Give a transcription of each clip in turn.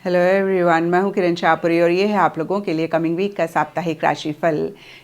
Hello everyone, मैं हूं किरण शाहपुरी और ये है आप लोगों के लिए कमिंग वीक का साप्ताहिक राशिफल।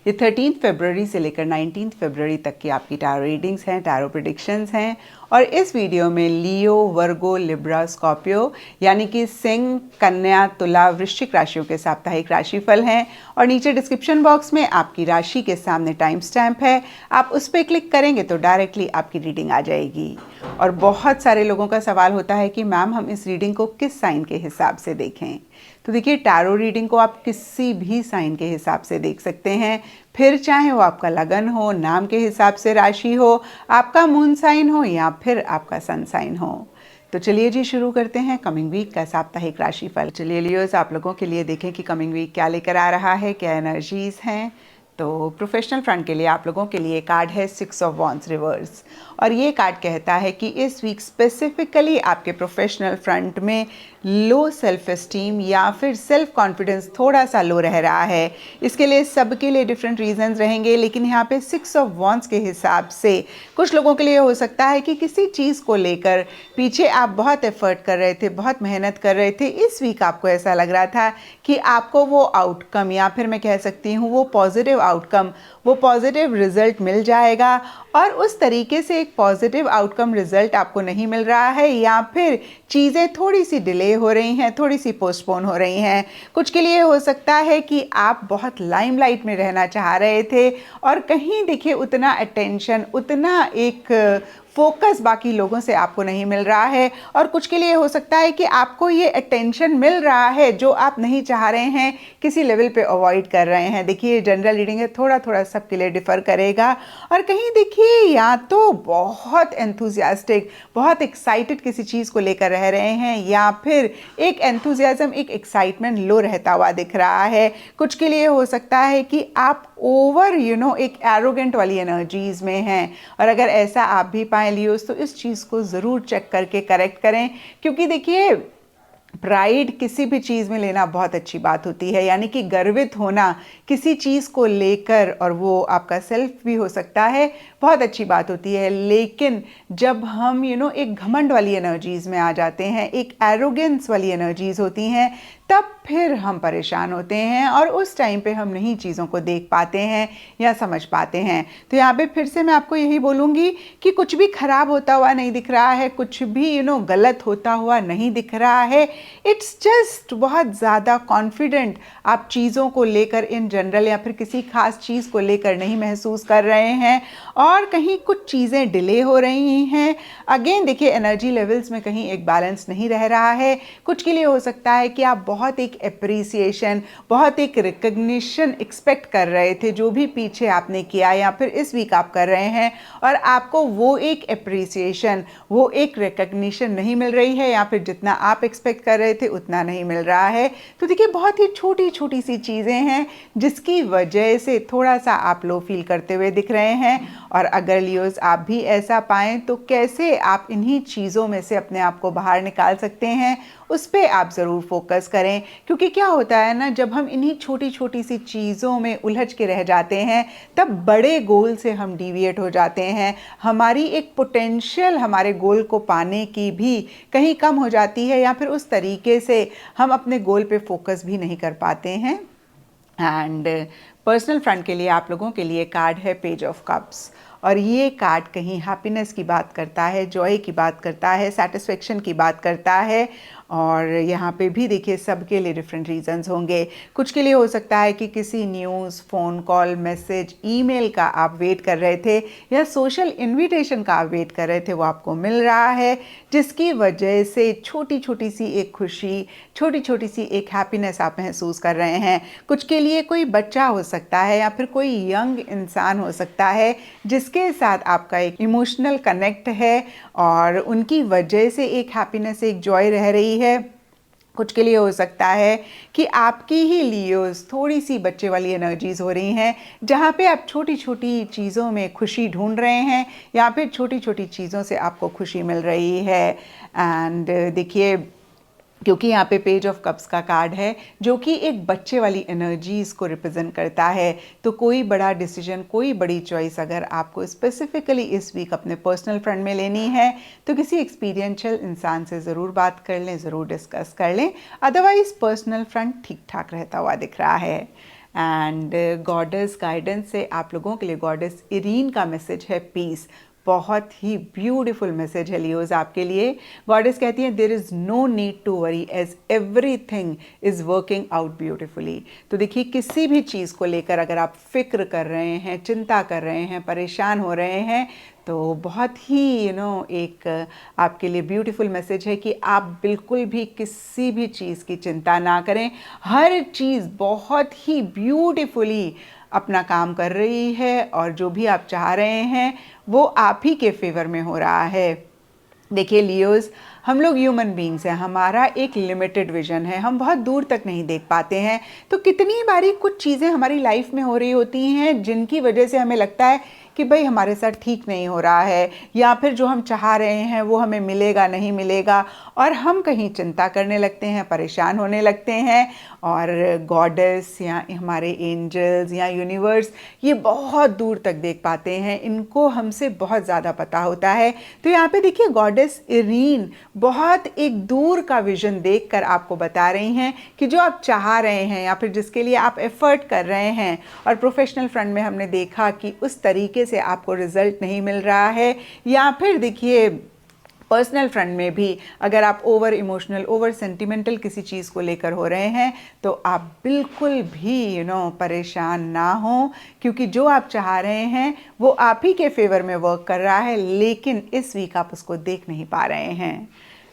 ये 13 फरवरी से लेकर 19 फरवरी तक की आपकी टैरो रीडिंग्स हैं, टैरो प्रेडिक्शंस हैं। और इस वीडियो में लियो, वर्गो, लिब्रा, स्कॉर्पियो यानी कि सिंह, कन्या, तुला, वृश्चिक राशियों के साप्ताहिक राशिफल हैं। और नीचे डिस्क्रिप्शन बॉक्स में आपकी राशि के सामने टाइम स्टैम्प है, आप उस पर क्लिक करेंगे तो डायरेक्टली आपकी रीडिंग आ जाएगी। और बहुत सारे लोगों का सवाल होता है कि मैम हम इस रीडिंग को किस साइन के हिसाब से देखें। तो देखिए, टैरो रीडिंग को आप किसी भी साइन के हिसाब से देख सकते हैं, फिर चाहे वो आपका लगन हो, नाम के हिसाब से राशि हो, आपका मून साइन हो या फिर आपका सन साइन हो। तो चलिए जी शुरू करते हैं कमिंग वीक का साप्ताहिक राशिफल। चलिए लियोस, आप लोगों के लिए देखें कि कमिंग वीक क्या लेकर आ रहा है, क्या एनर्जीज हैं। तो प्रोफेशनल फ्रंट के लिए आप लोगों के लिए कार्ड है 6 ऑफ वॉन्ड्स रिवर्स। और ये कार्ड कहता है कि इस वीक स्पेसिफिकली आपके प्रोफेशनल फ्रंट में लो सेल्फ एस्टीम या फिर सेल्फ कॉन्फिडेंस थोड़ा सा लो रह रहा है। इसके लिए सबके लिए डिफरेंट रीजंस रहेंगे, लेकिन यहाँ पे 6 ऑफ वॉन्ड्स के हिसाब से कुछ लोगों के लिए हो सकता है कि किसी चीज़ को लेकर पीछे आप बहुत एफर्ट कर रहे थे, बहुत मेहनत कर रहे थे। इस वीक आपको ऐसा लग रहा था कि आपको वो आउटकम या फिर मैं कह सकती हूँ वो पॉजिटिव आउटकम, वो पॉजिटिव रिजल्ट मिल जाएगा। और उस तरीके से एक पॉजिटिव आउटकम रिजल्ट आपको नहीं मिल रहा है या फिर चीज़ें थोड़ी सी डिले हो रही हैं, थोड़ी सी पोस्टपोन हो रही हैं। कुछ के लिए हो सकता है कि आप बहुत लाइमलाइट में रहना चाह रहे थे और कहीं देखिए उतना अटेंशन, उतना एक फोकस बाकी लोगों से आपको नहीं मिल रहा है। और कुछ के लिए हो सकता है कि आपको ये अटेंशन मिल रहा है जो आप नहीं चाह रहे हैं, किसी लेवल पे अवॉइड कर रहे हैं। देखिए, जनरल रीडिंग है, थोड़ा थोड़ा सबके लिए डिफ़र करेगा। और कहीं देखिए, या तो बहुत एंथुजियास्टिक, बहुत एक्साइटेड किसी चीज़ को लेकर रह रहे हैं या फिर एक एंथुजियाज्म, एक एक्साइटमेंट लो रहता हुआ दिख रहा है। कुछ के लिए हो सकता है कि आप ओवर एक एरोगेंट वाली एनर्जीज में हैं। और अगर ऐसा आप भी पाएं लियोस, तो इस चीज़ को ज़रूर चेक करके करेक्ट करें, क्योंकि देखिए प्राइड किसी भी चीज़ में लेना बहुत अच्छी बात होती है, यानी कि गर्वित होना किसी चीज़ को लेकर, और वो आपका सेल्फ भी हो सकता है, बहुत अच्छी बात होती है। लेकिन जब हम एक घमंड वाली एनर्जीज़ में आ जाते हैं, एक एरोगेंस वाली एनर्जीज़ होती हैं, तब फिर हम परेशान होते हैं और उस टाइम पे हम नहीं चीज़ों को देख पाते हैं या समझ पाते हैं। तो यहाँ पे फिर से मैं आपको यही बोलूँगी कि कुछ भी खराब होता हुआ नहीं दिख रहा है, कुछ भी गलत होता हुआ नहीं दिख रहा है। इट्स जस्ट बहुत ज़्यादा कॉन्फिडेंट आप चीज़ों को लेकर इन जनरल या फिर किसी खास चीज़ को लेकर नहीं महसूस कर रहे हैं और कहीं कुछ चीज़ें डिले हो रही हैं। अगेन देखिए, एनर्जी लेवल्स में कहीं एक बैलेंस नहीं रह रहा है। कुछ के लिए हो सकता है कि आप बहुत एक एप्रिसिएशन, बहुत एक रिकग्निशन एक्सपेक्ट कर रहे थे जो भी पीछे आपने किया या फिर इस वीक आप कर रहे हैं, और आपको वो एक एप्रिसिएशन, वो एक रिकग्निशन नहीं मिल रही है या फिर जितना आप एक्सपेक्ट कर रहे थे उतना नहीं मिल रहा है। तो देखिए, बहुत ही छोटी छोटी सी चीज़ें हैं जिसकी वजह से थोड़ा सा आप लो फील करते हुए दिख रहे हैं। और अगर लियोस आप भी ऐसा पाएं तो कैसे आप इन्हीं चीज़ों में से अपने आप को बाहर निकाल सकते हैं, उस पर आप ज़रूर फोकस करें। क्योंकि क्या होता है ना, जब हम इन्हीं छोटी छोटी सी चीज़ों में उलझ के रह जाते हैं तब बड़े गोल से हम डिविएट हो जाते हैं। हमारी एक पोटेंशियल हमारे गोल को पाने की भी कहीं कम हो जाती है या फिर उस तरीके से हम अपने गोल पे फोकस भी नहीं कर पाते हैं। एंड पर्सनल फ्रंट के लिए आप लोगों के लिए कार्ड है पेज ऑफ कप्स। और ये कार्ड कहीं हैप्पीनेस की बात करता है, जॉय की बात करता है, सेटिस्फेक्शन की बात करता है। और यहाँ पे भी देखिए, सबके लिए डिफरेंट रीजंस होंगे। कुछ के लिए हो सकता है कि किसी news, phone call, message, email का आप वेट कर रहे थे या सोशल इनविटेशन का आप वेट कर रहे थे, वो आपको मिल रहा है, जिसकी वजह से छोटी छोटी सी एक खुशी, छोटी छोटी सी एक हैप्पीनेस आप महसूस कर रहे हैं। कुछ के लिए कोई बच्चा हो सकता है या फिर कोई यंग इंसान हो सकता है जिसके साथ आपका एक इमोशनल कनेक्ट है और उनकी वजह से एक हैप्पीनेस, एक जॉय रह रही है। कुछ के लिए हो सकता है कि आपकी ही लियोस थोड़ी सी बच्चे वाली एनर्जीज हो रही हैं, जहाँ पे आप छोटी छोटी चीज़ों में खुशी ढूंढ रहे हैं या फिर छोटी छोटी चीज़ों से आपको खुशी मिल रही है। एंड देखिए, क्योंकि यहाँ पे पेज ऑफ कप्स का कार्ड है जो कि एक बच्चे वाली एनर्जीज को रिप्रेजेंट करता है। तो कोई बड़ा डिसीजन, कोई बड़ी चॉइस अगर आपको स्पेसिफिकली इस वीक अपने पर्सनल फ्रंट में लेनी है तो किसी एक्सपीरियंशियल इंसान से ज़रूर बात कर लें, ज़रूर डिस्कस कर लें। अदरवाइज पर्सनल फ्रंट ठीक ठाक रहता हुआ दिख रहा है। एंड गॉडेस गाइडेंस से आप लोगों के लिए गॉडेस इरीन का मैसेज है पीस। बहुत ही ब्यूटीफुल मैसेज है लियोज आपके लिए। गॉडेस कहती है there is no need to worry as everything is working out beautifully. तो देखिए किसी भी चीज़ को लेकर अगर आप फिक्र कर रहे हैं, चिंता कर रहे हैं, परेशान हो रहे हैं, तो बहुत ही एक आपके लिए ब्यूटीफुल मैसेज है कि आप बिल्कुल भी किसी भी चीज़ की चिंता ना करें। हर चीज़ बहुत ही ब्यूटीफुली अपना काम कर रही है और जो भी आप चाह रहे हैं वो आप ही के फेवर में हो रहा है। देखिए लियोज, हम लोग ह्यूमन बींग्स हैं, हमारा एक लिमिटेड विजन है, हम बहुत दूर तक नहीं देख पाते हैं। तो कितनी बारी कुछ चीज़ें हमारी लाइफ में हो रही होती हैं जिनकी वजह से हमें लगता है कि भाई हमारे साथ ठीक नहीं हो रहा है, या फिर जो हम चाह रहे हैं वो हमें मिलेगा नहीं मिलेगा, और हम कहीं चिंता करने लगते हैं, परेशान होने लगते हैं। और गॉडेस या हमारे एंजल्स या यूनिवर्स ये बहुत दूर तक देख पाते हैं, इनको हमसे बहुत ज़्यादा पता होता है। तो यहाँ पे देखिए गॉडेस इरीन बहुत एक दूर का विजन देखकर आपको बता रही हैं कि जो आप चाह रहे हैं या फिर जिसके लिए आप एफर्ट कर रहे हैं, और प्रोफेशनल फ्रंट में हमने देखा कि उस तरीके से आपको रिजल्ट नहीं मिल रहा है, या फिर देखिए पर्सनल फ्रंट में भी अगर आप ओवर इमोशनल, ओवर सेंटिमेंटल किसी चीज़ को लेकर हो रहे हैं, तो आप बिल्कुल भी परेशान ना हो, क्योंकि जो आप चाह रहे हैं वो आप ही के फेवर में वर्क कर रहा है, लेकिन इस वीक आप उसको देख नहीं पा रहे हैं।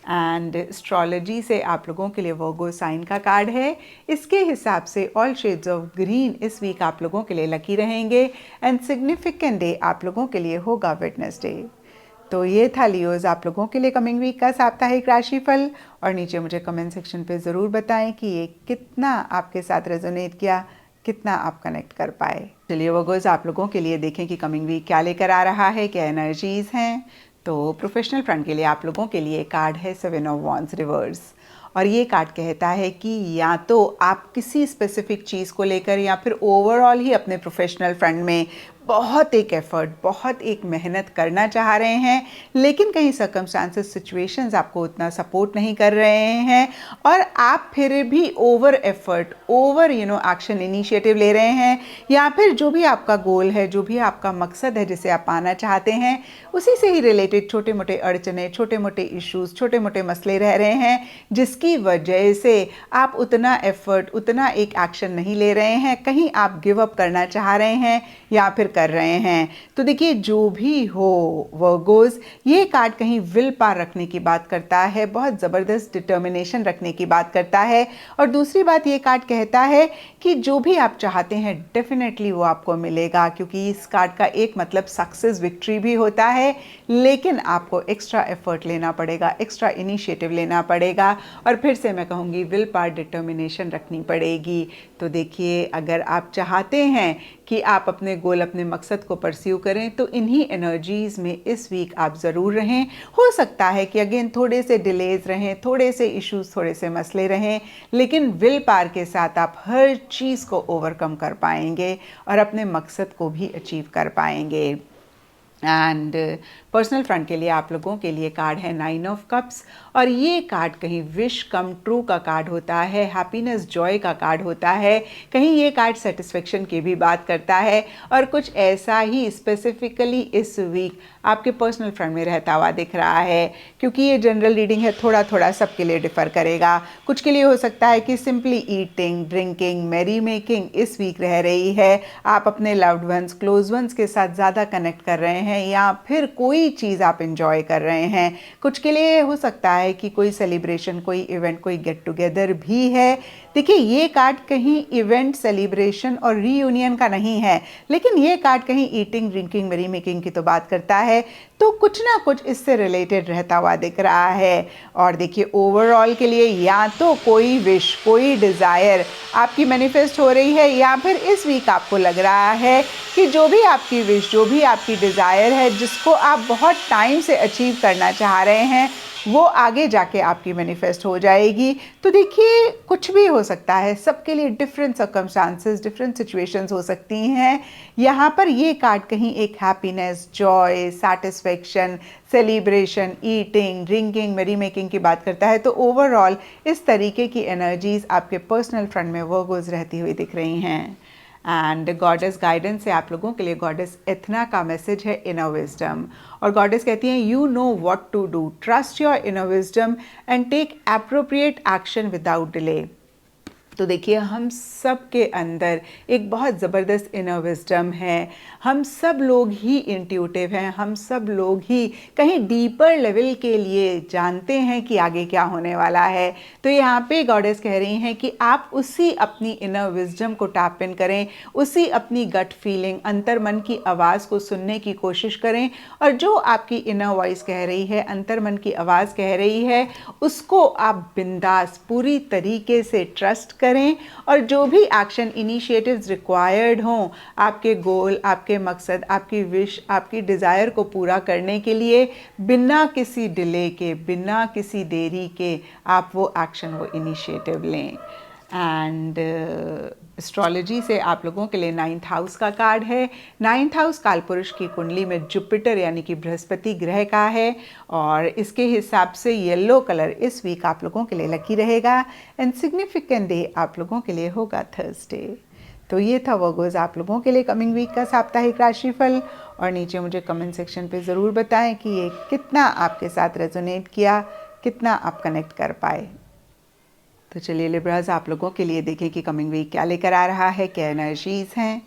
एंड एस्ट्रोलॉजी से आप लोगों के लिए वर्गो साइन का कार्ड है। इसके हिसाब से ऑल शेड्स ऑफ ग्रीन इस वीक आप लोगों के लिए लकी रहेंगे। एंड सिग्निफिकेंट डे आप लोगों के लिए होगा वेडनेसडे। तो ये था लियोज आप लोगों के लिए कमिंग वीक का साप्ताहिक राशिफल। और नीचे मुझे कमेंट सेक्शन पे ज़रूर बताएं कि ये कितना आपके साथ रेजोनेट किया, कितना आप कनेक्ट कर पाए। चलिए वर्गोस आप लोगों के लिए देखें कि कमिंग वीक क्या लेकर आ रहा है, क्या एनर्जीज हैं। तो प्रोफेशनल फ्रंट के लिए आप लोगों के लिए कार्ड है 7 ऑफ वॉन्ड्स रिवर्स। और ये कार्ड कहता है कि या तो आप किसी स्पेसिफिक चीज़ को लेकर या फिर ओवरऑल ही अपने प्रोफेशनल फ्रंट में बहुत एक एफर्ट, बहुत एक मेहनत करना चाह रहे हैं, लेकिन कहीं सर्कमस्टांसेस, सिचुएशंस आपको उतना सपोर्ट नहीं कर रहे हैं, और आप फिर भी over effort, over action initiative ले रहे हैं, या फिर जो भी आपका गोल है, जो भी आपका मकसद है जिसे आप पाना चाहते हैं, उसी से ही रिलेटेड छोटे मोटे अड़चने, छोटे मोटे इश्यूज, छोटे मोटे मसले रह रहे हैं, जिसकी वजह से आप उतना एफर्ट, उतना एक एक्शन नहीं ले रहे हैं। कहीं आप गिव अप करना चाह रहे हैं या फिर कर रहे हैं। तो देखिए जो भी हो वर्गोस, ये कार्ड कहीं विल पावर रखने की बात करता है, बहुत ज़बरदस्त डिटर्मिनेशन रखने की बात करता है। और दूसरी बात ये कार्ड कहता है कि जो भी आप चाहते हैं डेफिनेटली वो आपको मिलेगा, क्योंकि इस कार्ड का एक मतलब सक्सेस, विक्ट्री भी होता है, लेकिन आपको एक्स्ट्रा एफर्ट लेना पड़ेगा, एक्स्ट्रा इनिशिएटिव लेना पड़ेगा, और फिर से मैं कहूँगी विल पावर, डिटर्मिनेशन रखनी पड़ेगी। तो देखिए अगर आप चाहते हैं कि आप अपने गोल, अपने मकसद को परस्यू करें, तो इन्हीं एनर्जीज़ में इस वीक आप ज़रूर रहें। हो सकता है कि अगेन थोड़े से डिलेज रहें, थोड़े से इश्यूज, थोड़े से मसले रहें, लेकिन विल पावर के साथ आप हर चीज़ को ओवरकम कर पाएंगे और अपने मकसद को भी अचीव कर पाएंगे। एंड पर्सनल फ्रंट के लिए आप लोगों के लिए कार्ड है 9 ऑफ कप्स, और ये कार्ड कहीं विश कम ट्रू का कार्ड होता है, हैप्पीनेस, जॉय का कार्ड होता है, कहीं ये कार्ड सेटिस्फेक्शन की भी बात करता है, और कुछ ऐसा ही स्पेसिफिकली इस वीक आपके पर्सनल फ्रंट में रहता हुआ दिख रहा है। क्योंकि ये जनरल रीडिंग है, थोड़ा थोड़ा सबके लिए डिफ़र करेगा। कुछ के लिए हो सकता है कि simply eating, drinking, merry making इस वीक रह रही है, आप अपने लव्ड वंस, क्लोज वंस के साथ ज़्यादा कनेक्ट कर रहे हैं, या फिर कोई चीज़ आप इंजॉय कर रहे हैं। कुछ के लिए हो सकता है कि कोई सेलिब्रेशन, कोई इवेंट, कोई गेट टुगेदर भी है। देखिए ये कार्ड कहीं इवेंट, सेलिब्रेशन और रीयूनियन का नहीं है, लेकिन ये कार्ड कहीं ईटिंग, ड्रिंकिंग, मैरी मेकिंग की तो बात करता है, तो कुछ ना कुछ इससे रिलेटेड रहता हुआ दिख रहा है। और देखिए ओवरऑल के लिए या तो कोई विश, कोई डिज़ायर आपकी मैनिफेस्ट हो रही है, या फिर इस वीक आपको लग रहा है कि जो भी आपकी विश, जो भी आपकी डिज़ायर है, जिसको आप बहुत टाइम से अचीव करना चाह रहे हैं, वो आगे जाके आपकी मैनिफेस्ट हो जाएगी। तो देखिए कुछ भी हो सकता है, सबके लिए डिफरेंट सर्कमस्टांसेस, डिफरेंट सिचुएशंस हो सकती हैं। यहाँ पर ये कार्ड कहीं एक happiness, Joy, satisfaction, celebration, eating, drinking, मेरी मेकिंग की बात करता है। तो ओवरऑल इस तरीके की एनर्जीज आपके पर्सनल फ्रंट में वर्गोज रहती हुई दिख रही हैं। एंड गॉडेस गाइडेंस से आप लोगों के लिए गॉडेस एथना का मैसेज है इनर विजडम। और गॉडेस कहती हैं you know what to do, trust your inner wisdom and take appropriate action without delay. तो देखिए हम सब के अंदर एक बहुत ज़बरदस्त इनर विजडम है। हम सब लोग ही इंट्यूटिव हैं, हम सब लोग ही कहीं डीपर लेवल के लिए जानते हैं कि आगे क्या होने वाला है। तो यहाँ पे गॉडेस कह रही हैं कि आप उसी अपनी इनर विजडम को टैप इन करें, उसी अपनी गट फीलिंग, अंतर मन की आवाज़ को सुनने की कोशिश करें। और जो आपकी इनर वॉइस कह रही है, अंतर मन की आवाज़ कह रही है, उसको आप बिंदास पूरी तरीके से ट्रस्ट करें। और जो भी एक्शन इनिशिएटिव्स रिक्वायर्ड हों आपके गोल, आपके मकसद, आपकी विश, आपकी डिज़ायर को पूरा करने के लिए, बिना किसी डिले के, बिना किसी देरी के आप वो एक्शन, वो इनिशिएटिव लें। एंड एस्ट्रोलॉजी से आप लोगों के लिए 9th हाउस का कार्ड है। 9th हाउस कालपुरुष की कुंडली में जुपिटर यानी कि बृहस्पति ग्रह का है और इसके हिसाब से येलो कलर इस वीक आप लोगों के लिए लकी रहेगा। एंड सिग्निफिकेंट डे आप लोगों के लिए होगा थर्सडे। तो ये था वर्गोज़ आप लोगों के लिए कमिंग वीक का साप्ताहिक राशिफल। और नीचे मुझे कमेंट सेक्शन पे ज़रूर बताएं कि ये कितना आपके साथ रेजोनेट किया, कितना आप कनेक्ट कर पाए। तो चलिए लिब्राज आप लोगों के लिए देखें कि कमिंग वीक क्या लेकर आ रहा है, क्या एनर्जीज़ हैं।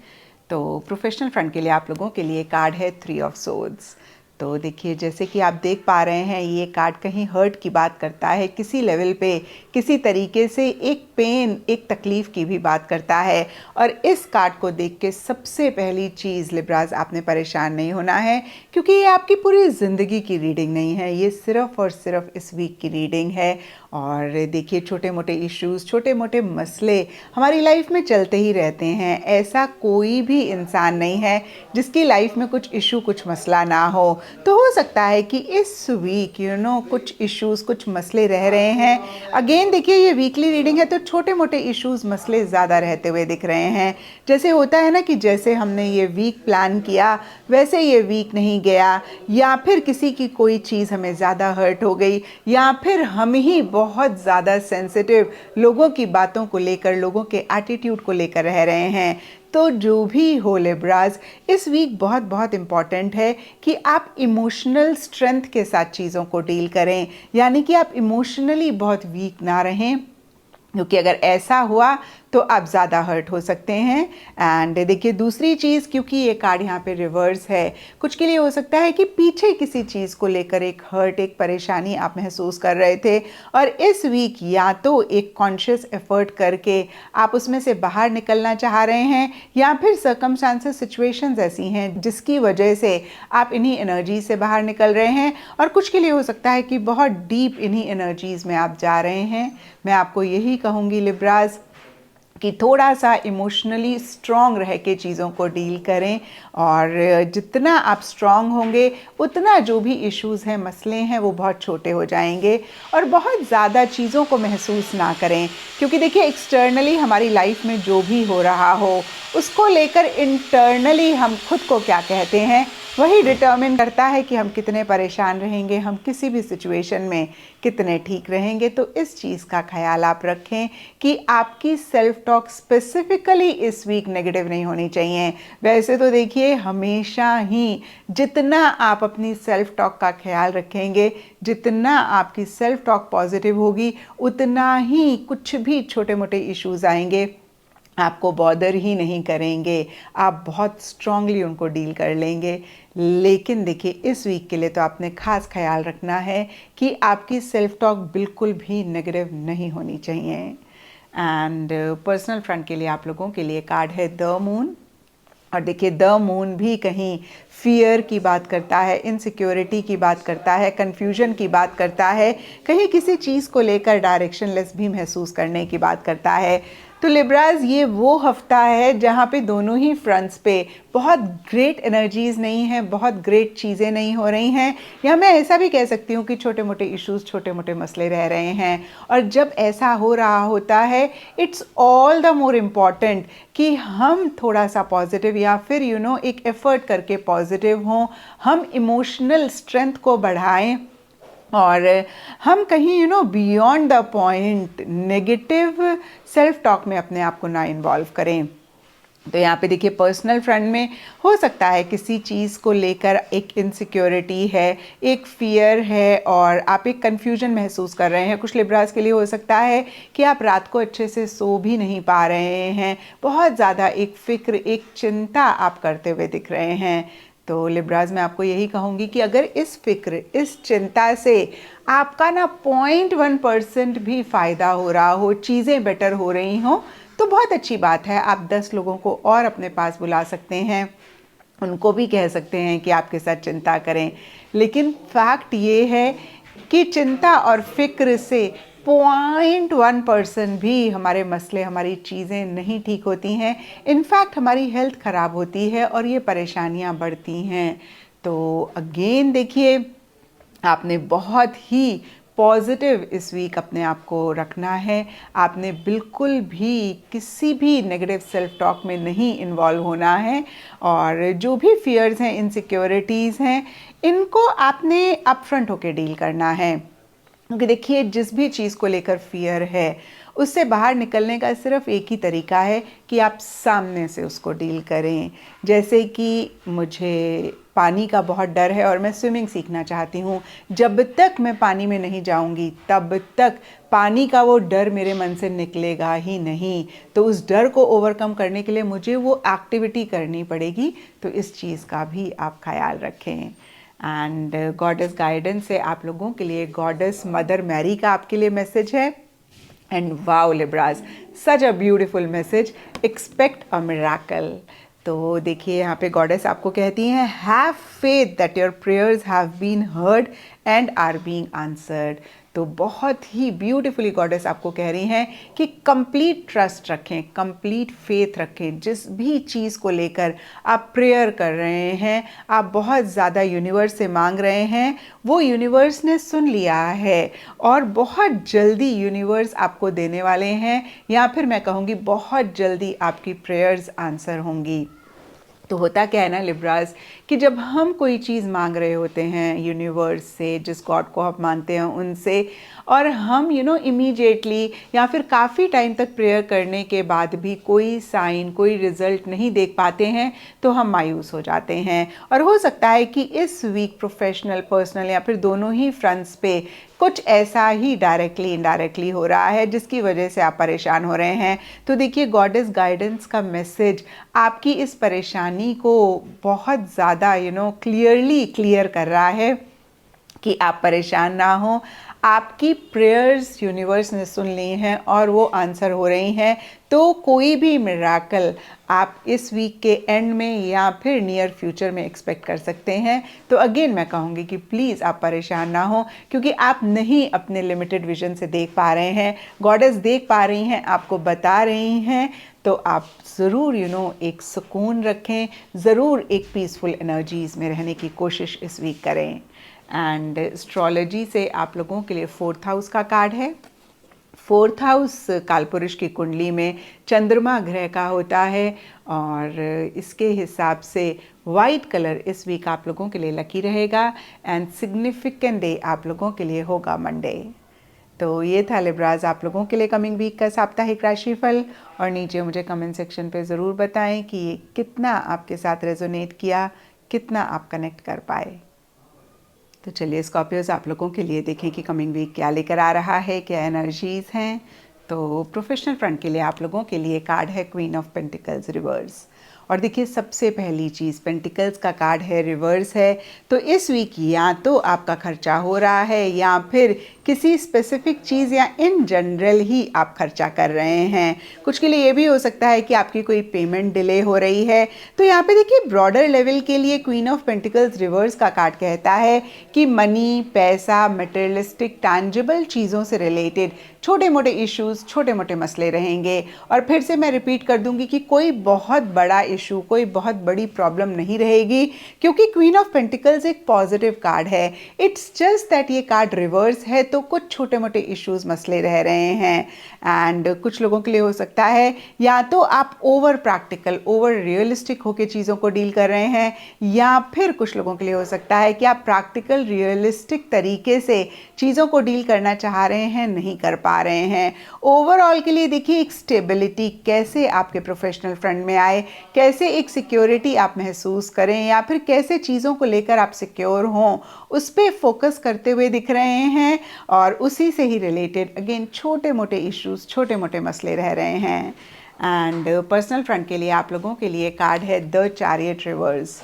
तो प्रोफेशनल फ्रंट के लिए आप लोगों के लिए कार्ड है 3 ऑफ सोर्ड्स। तो देखिए जैसे कि आप देख पा रहे हैं ये कार्ड कहीं हर्ट की बात करता है, किसी लेवल पे किसी तरीके से एक पेन, एक तकलीफ़ की भी बात करता है। और इस कार्ड को देख के सबसे पहली चीज़ लिब्राज आपने परेशान नहीं होना है, क्योंकि ये आपकी पूरी ज़िंदगी की रीडिंग नहीं है, ये सिर्फ़ और सिर्फ इस वीक की रीडिंग है। और देखिए छोटे मोटे इश्यूज़, छोटे मोटे मसले हमारी लाइफ में चलते ही रहते हैं। ऐसा कोई भी इंसान नहीं है जिसकी लाइफ में कुछ इशू, कुछ मसला ना हो। तो हो सकता है कि इस वीक कुछ इश्यूज़, कुछ मसले रह रहे हैं। अगेन देखिए ये वीकली रीडिंग है तो छोटे मोटे इश्यूज़, मसले ज़्यादा रहते हुए दिख रहे हैं। जैसे होता है ना कि जैसे हमने ये वीक प्लान किया वैसे ये वीक नहीं गया, या फिर किसी की कोई चीज़ हमें ज़्यादा हर्ट हो गई, या फिर हम ही बहुत ज़्यादा सेंसिटिव लोगों की बातों को लेकर, लोगों के एटीट्यूड को लेकर रह रहे हैं। तो जो भी हो लिब्राज, इस वीक बहुत बहुत इम्पॉर्टेंट है कि आप इमोशनल स्ट्रेंथ के साथ चीज़ों को डील करें, यानी कि आप इमोशनली बहुत वीक ना रहें, क्योंकि अगर ऐसा हुआ तो आप ज़्यादा हर्ट हो सकते हैं। एंड देखिए दूसरी चीज़, क्योंकि ये कार्ड यहाँ पे रिवर्स है, कुछ के लिए हो सकता है कि पीछे किसी चीज़ को लेकर एक हर्ट, एक परेशानी आप महसूस कर रहे थे और इस वीक या तो एक कॉन्शियस एफर्ट करके आप उसमें से बाहर निकलना चाह रहे हैं, या फिर सर्कमस्टांसेस, सिचुएशंस ऐसी हैं जिसकी वजह से आप इन्हीं एनर्जी से बाहर निकल रहे हैं। और कुछ के लिए हो सकता है कि बहुत डीप इन्हीं एनर्जीज़ में आप जा रहे हैं। मैं आपको यही कहूँगी लिब्राज कि थोड़ा सा इमोशनली स्ट्रॉन्ग रह के चीज़ों को डील करें, और जितना आप स्ट्रॉन्ग होंगे उतना जो भी इश्यूज़ हैं, मसले हैं, वो बहुत छोटे हो जाएंगे। और बहुत ज़्यादा चीज़ों को महसूस ना करें, क्योंकि देखिए एक्सटर्नली हमारी लाइफ में जो भी हो रहा हो उसको लेकर इंटरनली हम खुद को क्या कहते हैं वही डिटर्मिन करता है कि हम कितने परेशान रहेंगे, हम किसी भी सिचुएशन में कितने ठीक रहेंगे। तो इस चीज़ का ख्याल आप रखें कि आपकी सेल्फ टॉक स्पेसिफिकली इस वीक नेगेटिव नहीं होनी चाहिए। वैसे तो देखिए हमेशा ही जितना आप अपनी सेल्फ टॉक का ख्याल रखेंगे, जितना आपकी सेल्फ टॉक पॉजिटिव होगी, उतना ही कुछ भी छोटे मोटे इश्यूज़ आएंगे आपको बॉदर ही नहीं करेंगे, आप बहुत स्ट्रांगली उनको डील कर लेंगे। लेकिन देखिए इस वीक के लिए तो आपने खास ख्याल रखना है कि आपकी सेल्फ टॉक बिल्कुल भी नेगेटिव नहीं होनी चाहिए। एंड पर्सनल फ्रंट के लिए आप लोगों के लिए कार्ड है द मून। और देखिए द मून भी कहीं फियर की बात करता है, इनसिक्योरिटी की बात करता है, कन्फ्यूजन की बात करता है, कहीं किसी चीज़ को लेकर डायरेक्शनलेस भी महसूस करने की बात करता है। तो लिब्राज ये वो हफ्ता है जहाँ पे दोनों ही फ्रंट्स पे बहुत ग्रेट एनर्जीज़ नहीं हैं, बहुत ग्रेट चीज़ें नहीं हो रही हैं, या मैं ऐसा भी कह सकती हूँ कि छोटे मोटे इश्यूज़, छोटे मोटे मसले रह रहे हैं। और जब ऐसा हो रहा होता है, it's all the more important कि हम थोड़ा सा पॉजिटिव या फिर एक एफ़र्ट करके पॉजिटिव हों, हम इमोशनल स्ट्रेंथ को बढ़ाएं और हम कहीं beyond the point negative self talk में अपने आप को ना इन्वॉल्व करें। तो यहाँ पे देखिए पर्सनल फ्रंट में हो सकता है किसी चीज़ को लेकर एक इनसिक्योरिटी है, एक फियर है और आप एक कन्फ्यूजन महसूस कर रहे हैं। कुछ लिब्रास के लिए हो सकता है कि आप रात को अच्छे से सो भी नहीं पा रहे हैं, बहुत ज़्यादा एक फ़िक्र, एक चिंता आप करते हुए दिख रहे हैं। तो लिब्राज मैं आपको यही कहूँगी कि अगर इस फिक्र, इस चिंता से आपका ना 0.1% भी फ़ायदा हो रहा हो, चीज़ें बेटर हो रही हों, तो बहुत अच्छी बात है। आप 10 लोगों को और अपने पास बुला सकते हैं, उनको भी कह सकते हैं कि आपके साथ चिंता करें। लेकिन फैक्ट ये है कि चिंता और फिक्र से 0.1% भी हमारे मसले, हमारी चीज़ें नहीं ठीक होती हैं। इनफैक्ट हमारी हेल्थ ख़राब होती है और ये परेशानियां बढ़ती हैं। तो अगेन देखिए, आपने बहुत ही पॉजिटिव इस वीक अपने आप को रखना है। आपने बिल्कुल भी किसी भी नेगेटिव सेल्फ टॉक में नहीं इन्वॉल्व होना है और जो भी फियर्स हैं, इनसिक्योरिटीज़ हैं, इनको आपने अपफ्रंट होकर डील करना है। क्योंकि देखिए, जिस भी चीज़ को लेकर फियर है, उससे बाहर निकलने का सिर्फ एक ही तरीका है कि आप सामने से उसको डील करें। जैसे कि मुझे पानी का बहुत डर है और मैं स्विमिंग सीखना चाहती हूँ। जब तक मैं पानी में नहीं जाऊँगी, तब तक पानी का वो डर मेरे मन से निकलेगा ही नहीं। तो उस डर को ओवरकम करने के लिए मुझे वो एक्टिविटी करनी पड़ेगी। तो इस चीज़ का भी आप ख्याल रखें। एंड गॉडेस गाइडेंस से आप लोगों के लिए गॉडेस मदर मैरी का आपके लिए मैसेज है। And wow Libras, such a beautiful message, expect a miracle. तो देखिए, यहाँ पे गॉडेस आपको कहती हैं, have faith that your prayers have been heard and are being answered. तो बहुत ही ब्यूटीफुली गॉडेस आपको कह रही हैं कि कंप्लीट ट्रस्ट रखें, कंप्लीट फेथ रखें। जिस भी चीज़ को लेकर आप प्रेयर कर रहे हैं, आप बहुत ज़्यादा यूनिवर्स से मांग रहे हैं, वो यूनिवर्स ने सुन लिया है और बहुत जल्दी यूनिवर्स आपको देने वाले हैं, या फिर मैं कहूँगी बहुत जल्दी आपकी प्रेयर्स आंसर होंगी। तो होता क्या है ना लिब्रास, कि जब हम कोई चीज़ मांग रहे होते हैं यूनिवर्स से, जिस गॉड को आप मानते हैं उनसे, और हम इमीडिएटली या फिर काफ़ी टाइम तक प्रेयर करने के बाद भी कोई साइन, कोई रिजल्ट नहीं देख पाते हैं, तो हम मायूस हो जाते हैं। और हो सकता है कि इस वीक प्रोफेशनल, पर्सनल या फिर दोनों ही फ्रंट्स पे कुछ ऐसा ही डायरेक्टली इनडायरेक्टली हो रहा है जिसकी वजह से आप परेशान हो रहे हैं। तो देखिए, गॉडेस गाइडेंस का मैसेज आपकी इस परेशानी को बहुत ज़्यादा क्लियरली क्लियर कर रहा है कि आप परेशान ना हो। आपकी प्रेयर्स यूनिवर्स ने सुन ली हैं और वो आंसर हो रही हैं। तो कोई भी मिरेकल आप इस वीक के एंड में या फिर नियर फ्यूचर में एक्सपेक्ट कर सकते हैं। तो अगेन मैं कहूँगी कि प्लीज़ आप परेशान ना हो, क्योंकि आप नहीं अपने लिमिटेड विजन से देख पा रहे हैं, गॉडेस देख पा रही हैं, आपको बता रही हैं। तो आप ज़रूर एक सुकून रखें, ज़रूर एक पीसफुल एनर्जीज़ में रहने की कोशिश इस वीक करें। एंड एस्ट्रोलॉजी से आप लोगों के लिए 4th हाउस का कार्ड है। 4th हाउस कालपुरुष की कुंडली में चंद्रमा ग्रह का होता है और इसके हिसाब से वाइट कलर इस वीक आप लोगों के लिए लकी रहेगा एंड सिग्निफिकेंट डे आप लोगों के लिए होगा मंडे। तो ये था लिब्राज आप लोगों के लिए कमिंग वीक का साप्ताहिक राशिफल। और नीचे मुझे कमेंट सेक्शन पे ज़रूर बताएं कि ये कितना आपके साथ रेजोनेट किया, कितना आप कनेक्ट कर पाए। तो चलिए स्कॉर्पियोज, आप लोगों के लिए देखें कि कमिंग वीक क्या लेकर आ रहा है, क्या एनर्जीज़ हैं। तो प्रोफेशनल फ्रंट के लिए आप लोगों के लिए कार्ड है क्वीन ऑफ पेंटिकल्स रिवर्स। और देखिए सबसे पहली चीज़ पेंटिकल्स का कार्ड है, रिवर्स है, तो इस वीक या तो आपका खर्चा हो रहा है या फिर किसी स्पेसिफिक चीज़ या इन जनरल ही आप खर्चा कर रहे हैं। कुछ के लिए ये भी हो सकता है कि आपकी कोई पेमेंट डिले हो रही है। तो यहाँ पे देखिए ब्रॉडर लेवल के लिए क्वीन ऑफ पेंटिकल्स रिवर्स का कार्ड कहता है कि मनी, पैसा, मटेरियलिस्टिक टैंजिबल चीज़ों से रिलेटेड छोटे मोटे इश्यूज, छोटे मोटे मसले रहेंगे। और फिर से मैं रिपीट कर दूंगी कि कोई बहुत बड़ा इशू, कोई बहुत बड़ी प्रॉब्लम नहीं रहेगी, क्योंकि क्वीन ऑफ पेंटिकल्स एक पॉजिटिव कार्ड है। इट्स जस्ट दैट ये कार्ड रिवर्स है, तो कुछ छोटे मोटे इश्यूज, मसले रह रहे हैं। एंड कुछ लोगों के लिए हो सकता है या तो आप ओवर प्रैक्टिकल, ओवर रियलिस्टिक होकर चीज़ों को डील कर रहे हैं, या फिर कुछ लोगों के लिए हो सकता है कि आप प्रैक्टिकल, रियलिस्टिक तरीके से चीज़ों को डील करना चाह रहे हैं, नहीं कर पा रहे हैं। ओवरऑल के लिए देखिए एक स्टेबिलिटी कैसे आपके प्रोफेशनल फ्रंट में आए, कैसे एक सिक्योरिटी आप महसूस करें, या फिर कैसे चीज़ों को लेकर आप सिक्योर हों, उस पर फोकस करते हुए दिख रहे हैं। और उसी से ही रिलेटेड अगेन छोटे मोटे इश्यूज, छोटे मोटे मसले रह रहे हैं। एंड पर्सनल फ्रंट के लिए आप लोगों के लिए कार्ड है द चैरियट रिवर्स।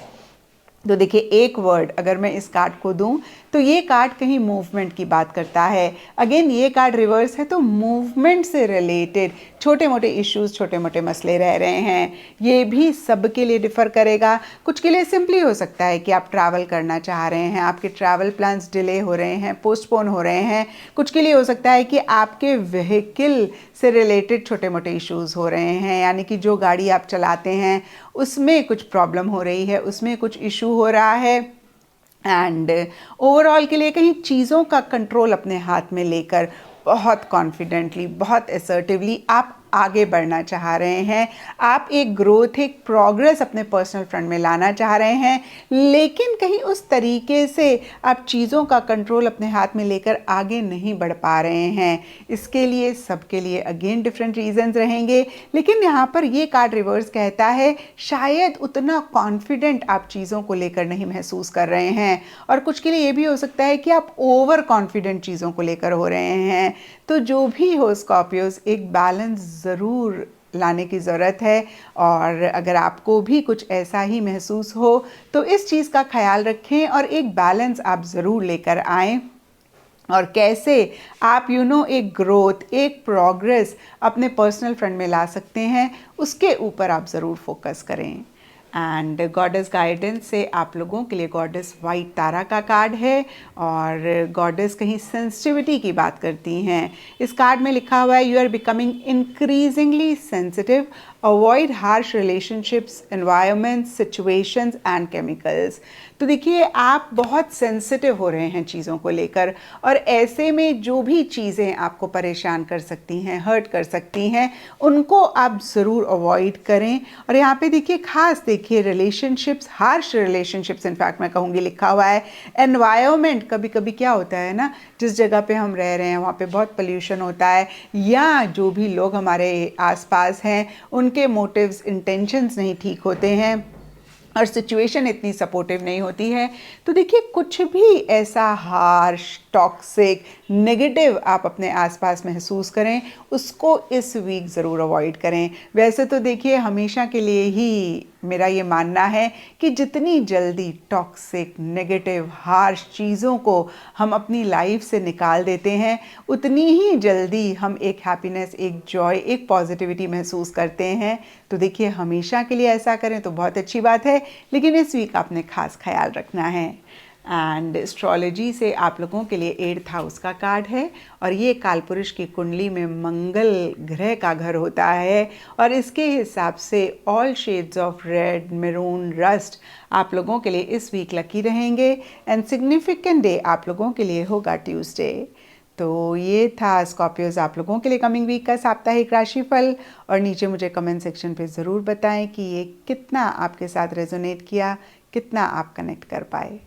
तो देखिए एक वर्ड अगर मैं इस कार्ड को दूं तो ये कार्ड कहीं मूवमेंट की बात करता है। अगेन ये कार्ड रिवर्स है, तो मूवमेंट से रिलेटेड छोटे मोटे इश्यूज, छोटे मोटे मसले रह रहे हैं। ये भी सबके लिए डिफ़र करेगा। कुछ के लिए सिंपली हो सकता है कि आप ट्रैवल करना चाह रहे हैं, आपके ट्रैवल प्लान्स डिले हो रहे हैं, पोस्टपोन हो रहे हैं। कुछ के लिए हो सकता है कि आपके व्हीकल से रिलेटेड छोटे मोटे इश्यूज हो रहे हैं, यानी कि जो गाड़ी आप चलाते हैं उसमें कुछ प्रॉब्लम हो रही है, उसमें कुछ इशू हो रहा है। एंड ओवरऑल के लिए कहीं चीज़ों का कंट्रोल अपने हाथ में लेकर बहुत कॉन्फिडेंटली, बहुत असर्टिवली आप आगे बढ़ना चाह रहे हैं। आप एक ग्रोथ, एक प्रोग्रेस अपने पर्सनल फ्रंट में लाना चाह रहे हैं, लेकिन कहीं उस तरीके से आप चीज़ों का कंट्रोल अपने हाथ में लेकर आगे नहीं बढ़ पा रहे हैं। इसके लिए सबके लिए अगेन डिफरेंट रीजंस रहेंगे, लेकिन यहाँ पर ये कार्ड रिवर्स कहता है शायद उतना कॉन्फिडेंट आप चीज़ों को लेकर नहीं महसूस कर रहे हैं। और कुछ के लिए ये भी हो सकता है कि आप ओवर कॉन्फिडेंट चीज़ों को लेकर हो रहे हैं। तो जो भी हो स्कॉर्पियोज, एक बैलेंस ज़रूर लाने की ज़रूरत है। और अगर आपको भी कुछ ऐसा ही महसूस हो तो इस चीज़ का ख्याल रखें और एक बैलेंस आप ज़रूर लेकर आएँ। और कैसे आप एक ग्रोथ, एक प्रोग्रेस अपने पर्सनल फ्रंट में ला सकते हैं, उसके ऊपर आप ज़रूर फोकस करें। एंड गॉडेस गाइडेंस से आप लोगों के लिए गॉडेस वाइट तारा का कार्ड है, और गॉडेस कहीं सेंसिटिविटी की बात करती हैं। इस कार्ड में लिखा हुआ है you are becoming increasingly sensitive, avoid harsh relationships, environment, situations and chemicals. तो देखिए आप बहुत सेंसिटिव हो रहे हैं चीज़ों को लेकर, और ऐसे में जो भी चीज़ें आपको परेशान कर सकती हैं, हर्ट कर सकती हैं, उनको आप ज़रूर अवॉइड करें। और यहाँ पे देखिए खास देखिए रिलेशनशिप्स, हार्श रिलेशनशिप्स इनफैक्ट मैं कहूँगी लिखा हुआ है। एनवायरनमेंट, कभी कभी क्या होता है ना, जिस जगह पे हम रह रहे हैं वहाँ पे बहुत पोल्यूशन होता है, या जो भी लोग हमारे आसपास हैं उनके मोटिव्स, इंटेंशंस नहीं ठीक होते हैं, और सिचुएशन इतनी सपोर्टिव नहीं होती है। तो देखिए कुछ भी ऐसा हार्श, टॉक्सिक, नेगेटिव आप अपने आसपास महसूस करें, उसको इस वीक ज़रूर अवॉइड करें। वैसे तो देखिए हमेशा के लिए ही मेरा ये मानना है कि जितनी जल्दी टॉक्सिक, नेगेटिव, हार्श चीज़ों को हम अपनी लाइफ से निकाल देते हैं, उतनी ही जल्दी हम एक हैप्पीनेस, एक जॉय, एक पॉजिटिविटी महसूस करते हैं। तो देखिए हमेशा के लिए ऐसा करें तो बहुत अच्छी बात है, लेकिन इस वीक आपने खास ख्याल रखना है। एंड एस्ट्रोलॉजी से आप लोगों के लिए 8th हाउस का कार्ड है, और ये कालपुरुष की कुंडली में मंगल ग्रह का घर होता है, और इसके हिसाब से all shades of red, maroon, rust आप लोगों के लिए इस वीक लकी रहेंगे। एंड सिग्निफिकेंट डे आप लोगों के लिए होगा ट्यूसडे। तो ये था स्कॉर्पियोज आप लोगों के लिए कमिंग वीक का साप्ताहिक राशिफल। और नीचे मुझे कमेंट सेक्शन पे ज़रूर बताएं कि ये कितना आपके साथ रेजोनेट किया, कितना आप कनेक्ट कर पाए।